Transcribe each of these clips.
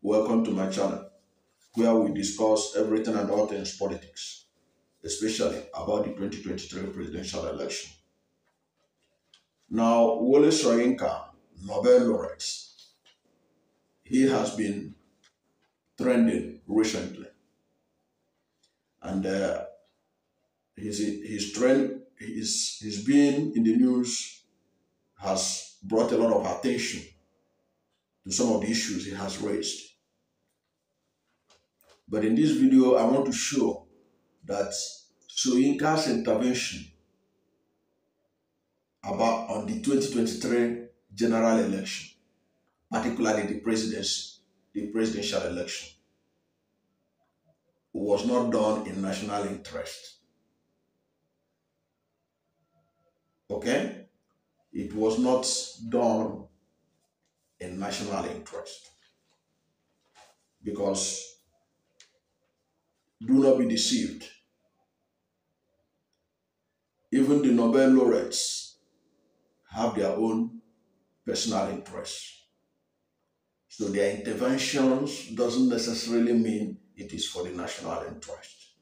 Welcome to my channel, where we discuss everything and all things politics, especially about the 2023 presidential election. Now, Wole Soyinka, Nobel laureate, he has been trending recently, and his trend, his being in the news has brought a lot of attention to some of the issues he has raised. But in this video, I want to show that Soyinka's intervention on the 2023 general election, particularly the presidential election, was not done in national interest. Okay? It was not done in national interest. Because do not be deceived. Even the Nobel laureates have their own personal interests. So their interventions doesn't necessarily mean it is for the national interest.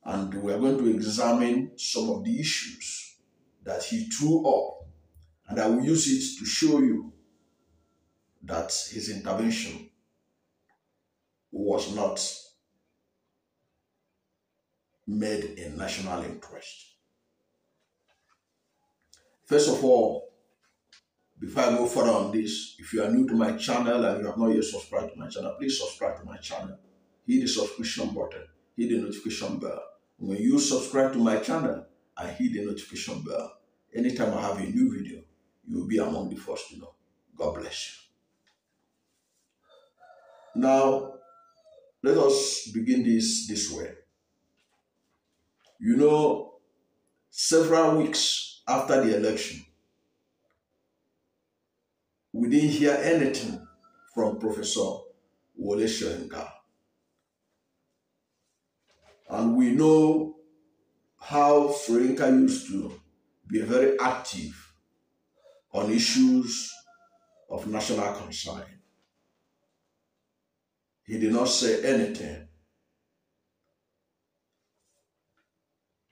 And we are going to examine some of the issues that he threw up, and I will use it to show you that his intervention was not made in national interest. First of all, before I go further on this, if you are new to my channel and you have not yet subscribed to my channel, please subscribe to my channel. Hit the subscription button, hit the notification bell. When you subscribe to my channel and hit the notification bell, anytime I have a new video, you will be among the first to know. God bless you. Now, let us begin this way. You know, several weeks after the election, we didn't hear anything from Professor Wole Soyinka. And we know how Soyinka used to be very active on issues of national concern. He did not say anything.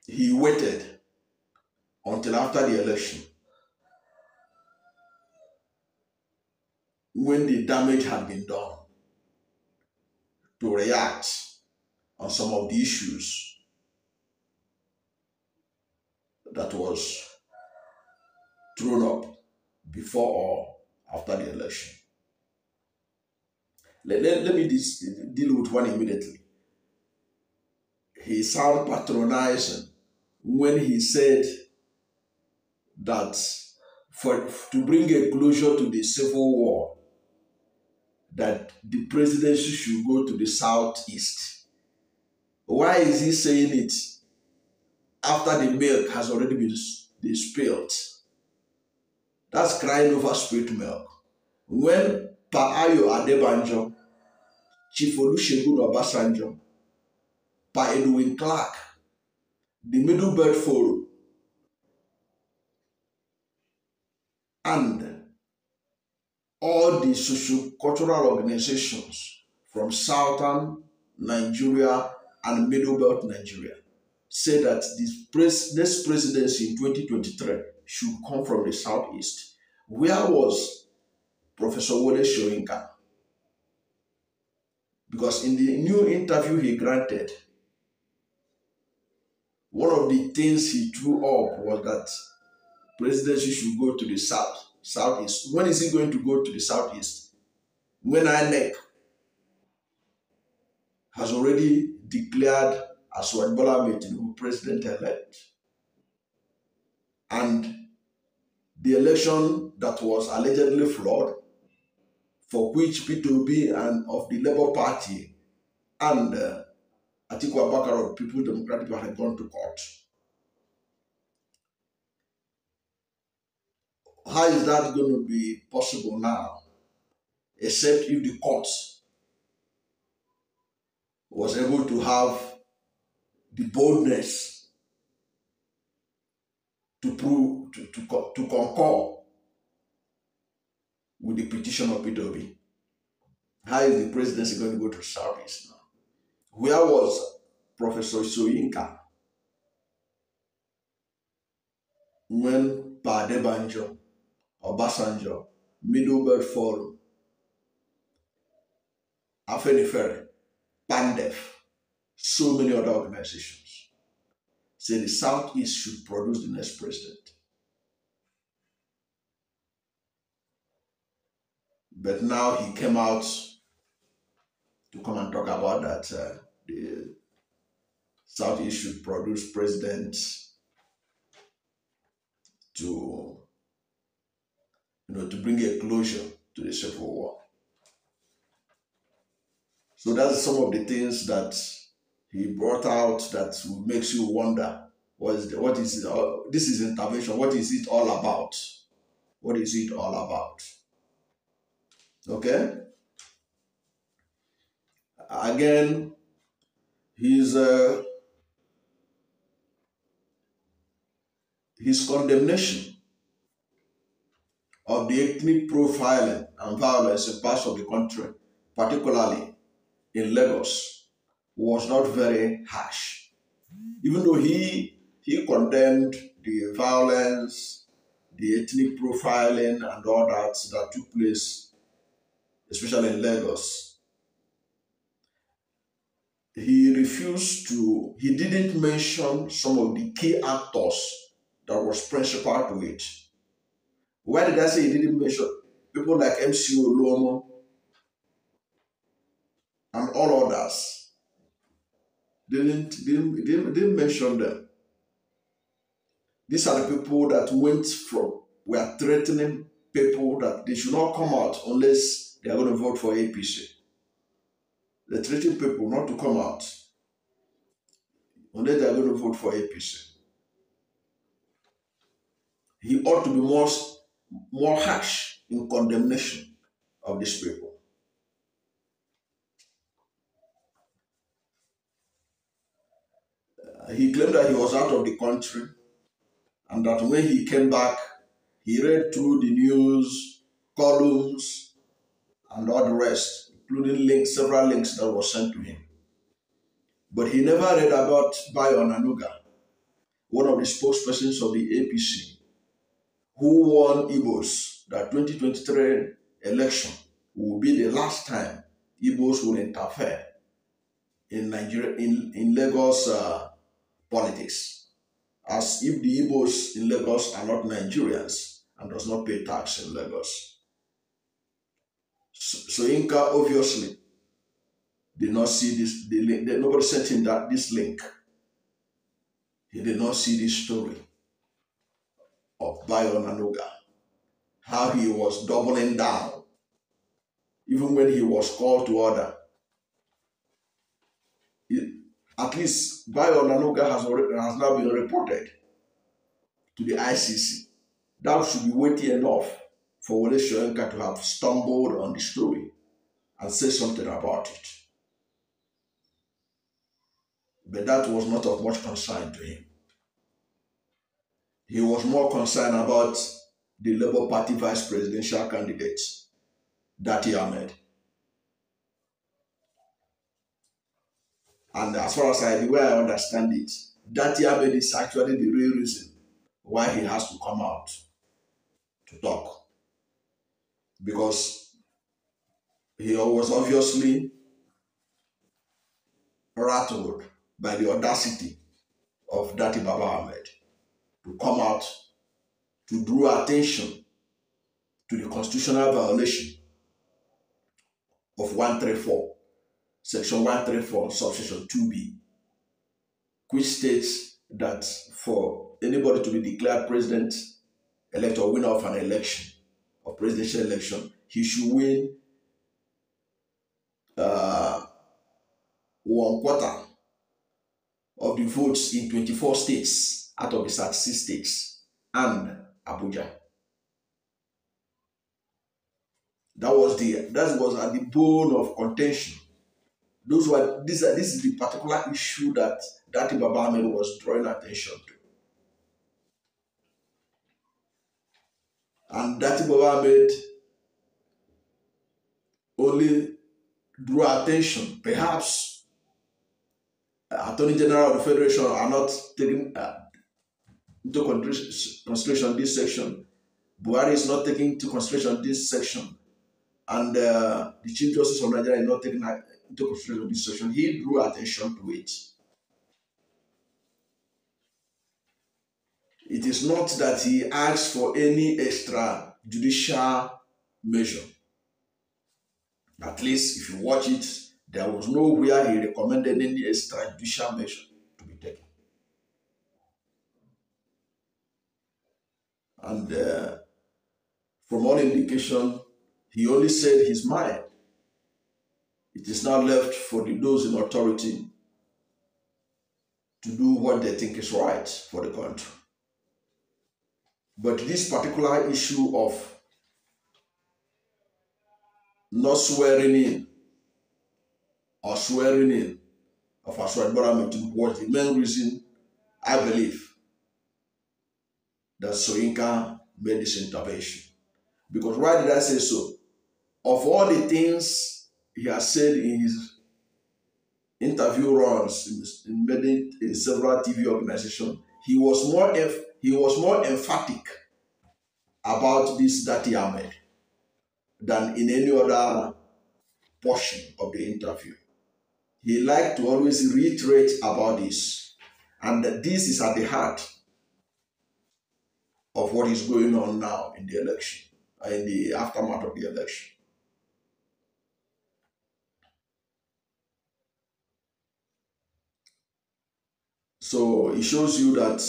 He waited until after the election, when the damage had been done, to react on some of the issues that was thrown up before or after the election. Let me deal with one immediately. He sounded patronizing when he said that to bring a closure to the civil war, that the presidency should go to the southeast. Why is he saying it after the milk has already been spilled? That's crying over spilt milk. When Pa Ayo Adebanjo, Chief Olusegun Obasanjo, Pa Edwin Clark, the Middle Belt Forum, and all the socio-cultural organizations from southern Nigeria and Middle Belt Nigeria say that this next presidency in 2023 should come from the southeast. Where was Professor Wole Soyinka? Because in the new interview he granted, one of the things he threw up was that presidency should go to the southeast. When is he going to go to the southeast? When INEC has already declared Asiwaju Bola Ahmed Tinubu president-elect, and the election that was allegedly flawed, for which peterobi and of the Labour Party and atiku of People's Democratic Party had gone to court. How is that going to be possible now, except if the court was able to have the boldness to concur with the petition of peterobi? How is the presidency going to go to Southeast now? Where was Professor Soyinka when Padebanjo, Obasanjo, Middleburg Forum, Afenifere, Pandef, so many other organizations say the Southeast should produce the next president? But now he came out to come and talk about that the Southeast should produce presidents to, to bring a closure to the Civil War. So that's some of the things that he brought out that makes you wonder what is this is intervention. What is it all about? What is it all about? Okay. Again, his condemnation of the ethnic profiling and violence in parts of the country, particularly in Lagos, was not very harsh. Even though he condemned the violence, the ethnic profiling, and all that took place, especially in Lagos, he didn't mention some of the key actors that was principal to it. Why did I say he didn't mention people like MC Oluomo and all others? Didn't mention them. These are the people that were threatening people that they should not come out unless they are going to vote for APC. They threatening people not to come out unless they are going to vote for APC. He ought to be more harsh in condemnation of these people. He claimed that he was out of the country and that when he came back, he read through the news, columns, and all the rest, including several links that were sent to him. But he never read about Bayo Onanuga, one of the spokespersons of the APC, who warned Igbos that 2023 election will be the last time Igbos will interfere in Nigeria, in Lagos politics, as if the Igbos in Lagos are not Nigerians and does not pay tax in Lagos. Soyinka obviously did not see the link. Nobody sent him this link. He did not see this story of Bayo Onanuga, how he was doubling down, even when he was called to order. At least Bayo Onanuga has now been reported to the ICC. That should be weighty enough for Wole Soyinka to have stumbled on the story and say something about it. But that was not of much concern to him. He was more concerned about the Labour Party vice presidential candidate, Dati Ahmed. And as far as the way I understand it, Dati Ahmed is actually the real reason why he has to come out to talk. Because he was obviously rattled by the audacity of Dati Baba Ahmed to come out to draw attention to the constitutional violation of 134, Section 134, Subsection 2B, which states that for anybody to be declared president, elect or winner of an election, or presidential election, he should win 1/4 of the votes in 24 states out of the 36 states and Abuja. That was at the bone of contention. This is the particular issue that Dati Baba Ahmed was drawing attention to. And Dati Baba Ahmed only drew attention. Perhaps Attorney General of the Federation are not taking into consideration this section. Buhari is not taking into consideration this section. And the Chief Justice of Nigeria is not taking into consideration this section. He drew attention to it. It is not that he asked for any extrajudicial measure. At least if you watch it, there was nowhere he recommended any extrajudicial measure to be taken. And from all indication, he only said his mind. It is now left for those in authority to do what they think is right for the country. But this particular issue of not swearing in or swearing in of Aswad Bola was the main reason, I believe, that Soyinka made this intervention. Because why did I say so? Of all the things he has said in his interview runs in several TV organizations, he was more emphatic about this Dati Ahmed than in any other portion of the interview. He liked to always reiterate about this, and that this is at the heart of what is going on now in the election, in the aftermath of the election. So it shows you that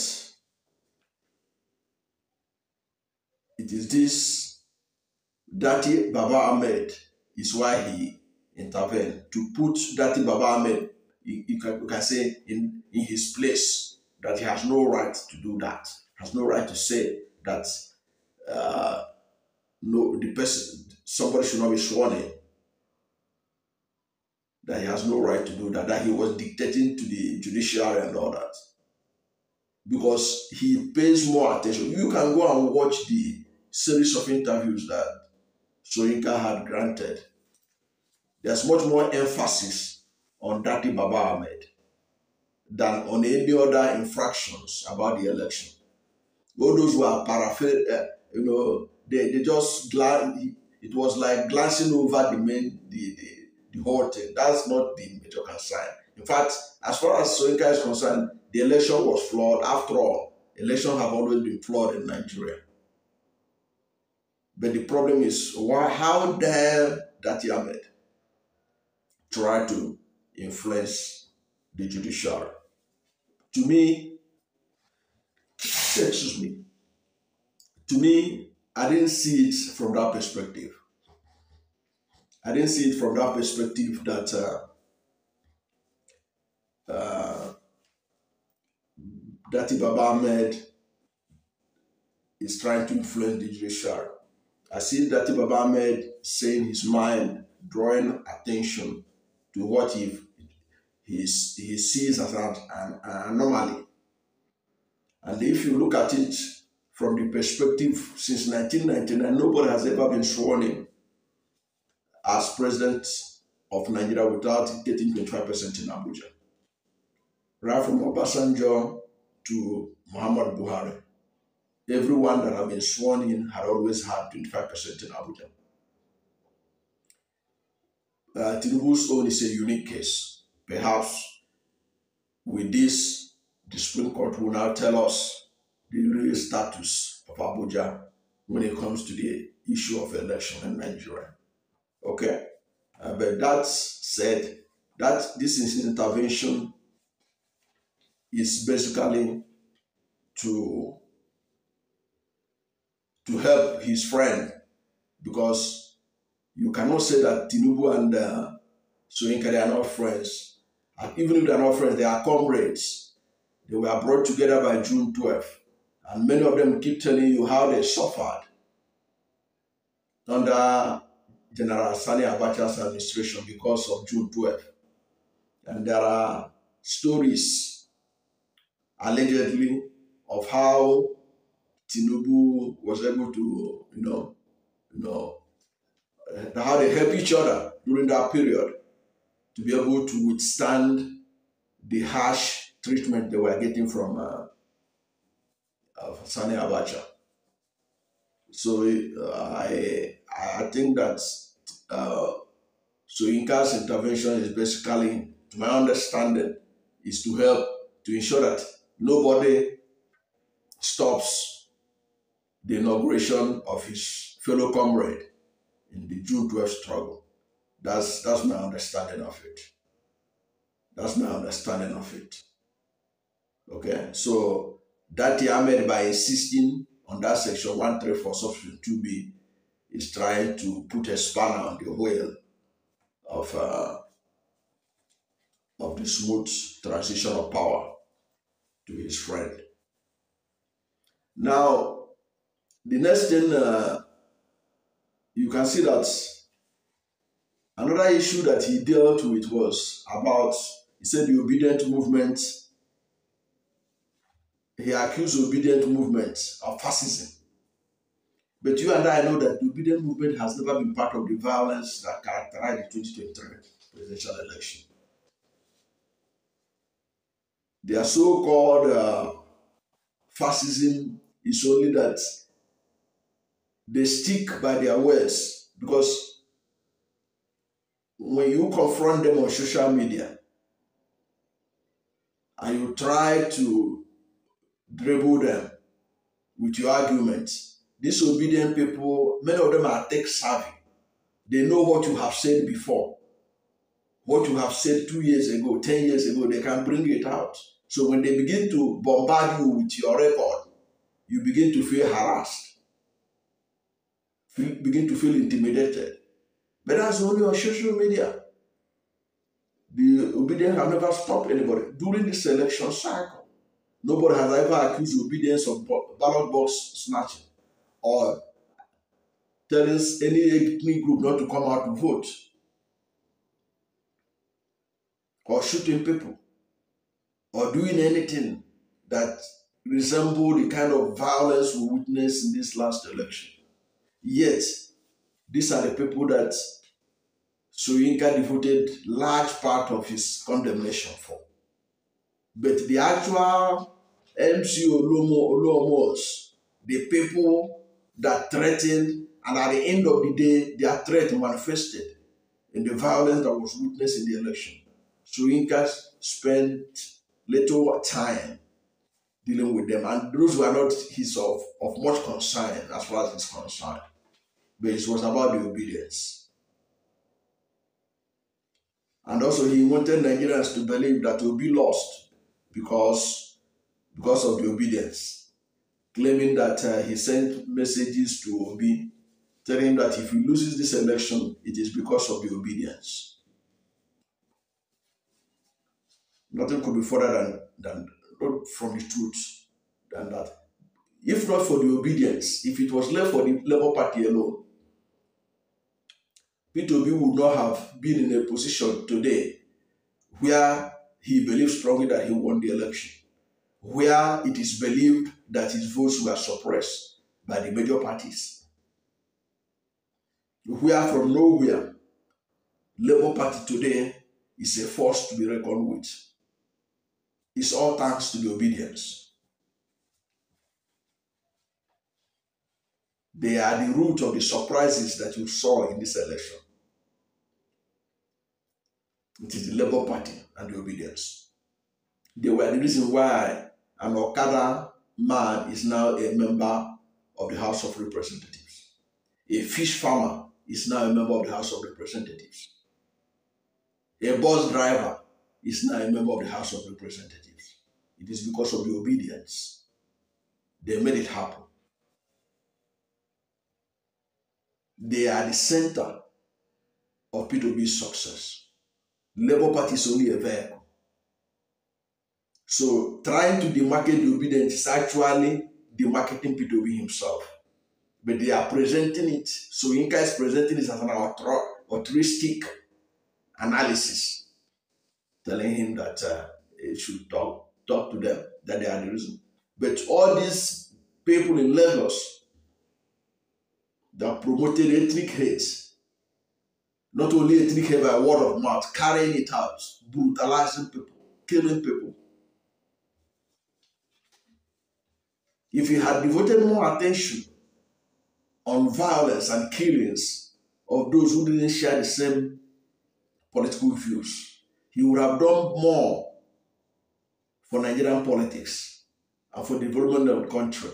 it is this Dati Baba Ahmed is why he intervened, to put Dati Baba Ahmed, you can say, in his place, that he has no right to do that, has no right to say that no, the person, somebody should not be sworn in, that he has no right to do that, that he was dictating to the judiciary and all that. Because he pays more attention. You can go and watch the series of interviews that Soyinka had granted. There's much more emphasis on Dati Baba Ahmed than on any other infractions about the election. All those who are paraphrased, they just it was like glancing over the whole thing. That's not the major concern. In fact, as far as Soyinka is concerned, the election was flawed. After all, elections have always been flawed in Nigeria. But the problem is, how dare Dati Ahmed try to influence the judiciary? To me, I didn't see it from that perspective. I didn't see it from that perspective that Dati Baba Ahmed is trying to influence the judiciary. I see Dati Baba Ahmed saying his mind, drawing attention to what he sees as an anomaly. And if you look at it from the perspective, since 1999, nobody has ever been sworn in as president of Nigeria without getting 25% in Abuja. Right from Obasanjo to Muhammad Buhari, everyone that had been sworn in had always had 25% in Abuja. Tinubu's own is a unique case. Perhaps with this, the Supreme Court will now tell us the real status of Abuja when it comes to the issue of election in Nigeria. Okay? But that said, that this is intervention is basically to help his friend, because you cannot say that Tinubu and Soyinka, they are not friends. And even if they are not friends, they are comrades. They were brought together by June 12th. And many of them keep telling you how they suffered under General Sani Abacha's administration because of June 12th. And there are stories, allegedly, of how Tinubu was able to, how they help each other during that period. to be able to withstand the harsh treatment they were getting from Sani Abacha. So I think that uh, Soyinka's intervention is basically, to my understanding, is to help to ensure that nobody stops the inauguration of his fellow comrade in the June 12th struggle. That's my understanding of it. That's my understanding of it. Okay, so that Ahmed, by insisting on that section 134 subsection 2b, is trying to put a spanner on the wheel of the smooth transition of power to his friend. Now, the next thing you can see that another issue that he dealt with was about, he said the obedient movement, he accused the obedient movement of fascism. But you and I know that the obedient movement has never been part of the violence that characterized the 2023 presidential election. Their so-called fascism is only that they stick by their words, because when you confront them on social media and you try to dribble them with your arguments, these obedient people, many of them are tech savvy. They know what you have said before, what you have said 2 years ago, 10 years ago, they can bring it out. So when they begin to bombard you with your record, you begin to feel harassed, begin to feel intimidated. But that's only on social media. The obedience have never stopped anybody. During this election cycle, nobody has ever accused obedience of ballot box snatching or telling any ethnic group not to come out to vote or shooting people or doing anything that resemble the kind of violence we witnessed in this last election. Yet, these are the people that Soyinka devoted large part of his condemnation for. But the actual MC Olomos, the people that threatened, and at the end of the day, their threat manifested in the violence that was witnessed in the election. Soyinka spent little time dealing with them, and those were not his of much concern as far as he's concerned. But it was about the obedience. And also he wanted Nigerians to believe that he will be lost because of the obedience, claiming that he sent messages to Obi, telling him that if he loses this election, it is because of the obedience. Nothing could be further than from the truth than that. If not for the obedience, if it was left for the Labour Party alone, peterobi would not have been in a position today where he believes strongly that he won the election, where it is believed that his votes were suppressed by the major parties, where from nowhere, Labour Party today is a force to be reckoned with. It's all thanks to the obedience. They are the root of the surprises that you saw in this election. It is the Labour Party and the obedience. They were the reason why an Okada man is now a member of the House of Representatives. A fish farmer is now a member of the House of Representatives. A bus driver is now a member of the House of Representatives. It is because of the obedience. They made it happen. They are the center of peterobi's success. Labour Party is only a vehicle. So trying to demarcate the obedience is actually demarcating peterobi himself. But they are presenting it, Soyinka is presenting it as an altruistic analysis, telling him that he should talk to them, that they are the reason. But all these people in Lagos that promoted ethnic hate, Not only ethnic hate by word of mouth, carrying it out, brutalizing people, killing people. If he had devoted more attention on violence and killings of those who didn't share the same political views, he would have done more for Nigerian politics and for the development of the country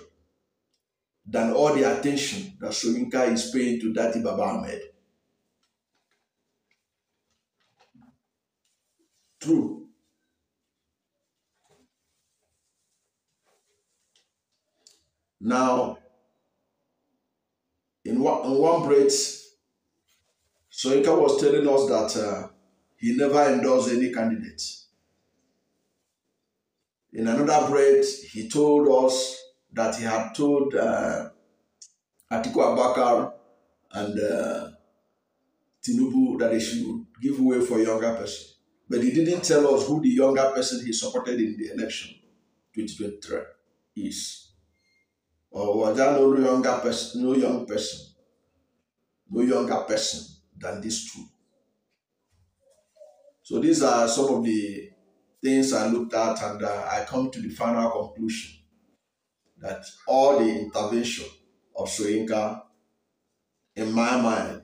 than all the attention that Soyinka is paying to Dati Baba Ahmed. True. Now, in one breath, Soyinka was telling us that he never endorsed any candidate. In another breath, he told us that he had told Atiku Abakar and tinubu that they should give way for a younger person. But he didn't tell us who the younger person he supported in the election 2023 is. Or was there no younger person, no younger person than these two? So these are some of the things I looked at, and I come to the final conclusion that all the intervention of Soyinka, in my mind,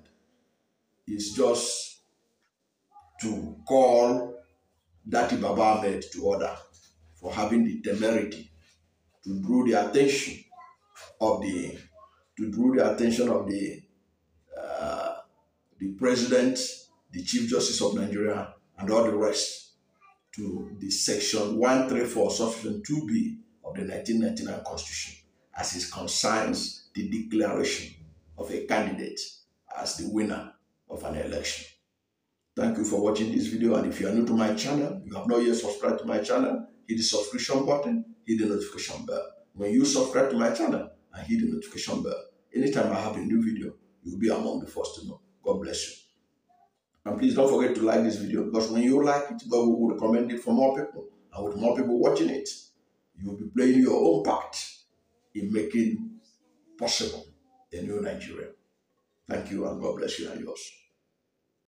is just to call Dati Baba Ahmed to order for having the temerity to draw the attention of the the president, the chief justice of Nigeria, and all the rest to the section 134, subsection 2B of the 1999 Constitution, as it concerns the declaration of a candidate as the winner of an election. Thank you for watching this video, and if you are new to my channel, you have not yet subscribed to my channel, hit the subscription button, hit the notification bell. When you subscribe to my channel and hit the notification bell, anytime I have a new video, you will be among the first to know. God bless you. And please don't forget to like this video, because when you like it, God will recommend it for more people. And with more people watching it, you will be playing your own part in making possible a new Nigeria. Thank you, and God bless you and yours.